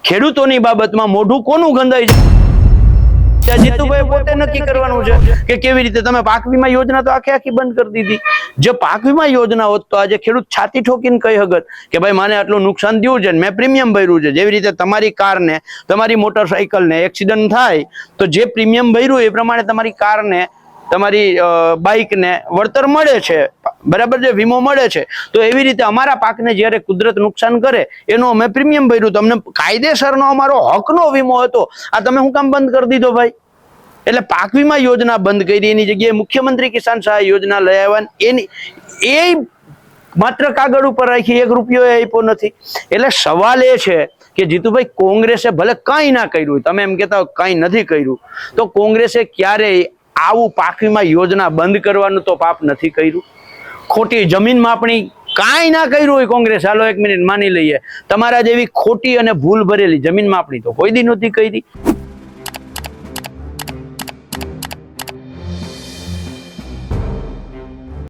ખેડૂતોની બાબતમાં મોઢું કોનું ગંધાય છે? જીતુભાઈ પોતે નક્કી કરવાનું છે કે કેવી રીતે. તમે પાક વીમા યોજના તો આખી બંધ કરી દીધી. જે પાક વીમા યોજના હોત તો આજે ખેડૂત છાતી ઠોકીને કહી હગત કે ભાઈ મને આટલું નુકસાન થયું છે, મેં પ્રીમિયમ ભર્યું છે. જેવી રીતે તમારી કારને, તમારી મોટરસાઇકલને એક્સિડન્ટ થાય તો જે પ્રીમિયમ ભર્યું એ પ્રમાણે તમારી કારને, તમારી બાઇકને વળતર મળે છે, બરાબર, જે વીમો મળે છે. તો એવી રીતે અમારા પાકને જ્યારે કુદરત નુકસાન કરે એનો અમે પ્રીમિયમ ભર્યું. તમને કાયદેસરનો અમારો હકનો વીમો હતો, આ તમે શું કામ બંધ કરી દીધો ભાઈ? એટલે પાક વીમા યોજના બંધ કરી, એની જગ્યાએ મુખ્યમંત્રી કિસાન સહાય યોજના લઈ આવ્યા. એની એ માત્ર કાગળ ઉપર રાખી, 1 રૂપિયો આપ્યો નથી. એટલે સવાલ એ છે કે જીતુભાઈ, કોંગ્રેસે ભલે કંઈ ના કર્યું, તમે એમ કહેતા કંઈ નથી કર્યું, તો કોંગ્રેસે ક્યારેય આવું પાક વીમા યોજના બંધ કરવાનું તો પાપ નથી કર્યું. ખોટી જમીન માપણી કાંઈ ના કર્યું હોય કોંગ્રેસ, હાલો 1 મિનિટ માની લઈએ, તમારા જેવી ખોટી અને ભૂલ ભરેલી જમીન માપણી તો કોઈ દી નહોતી કરી.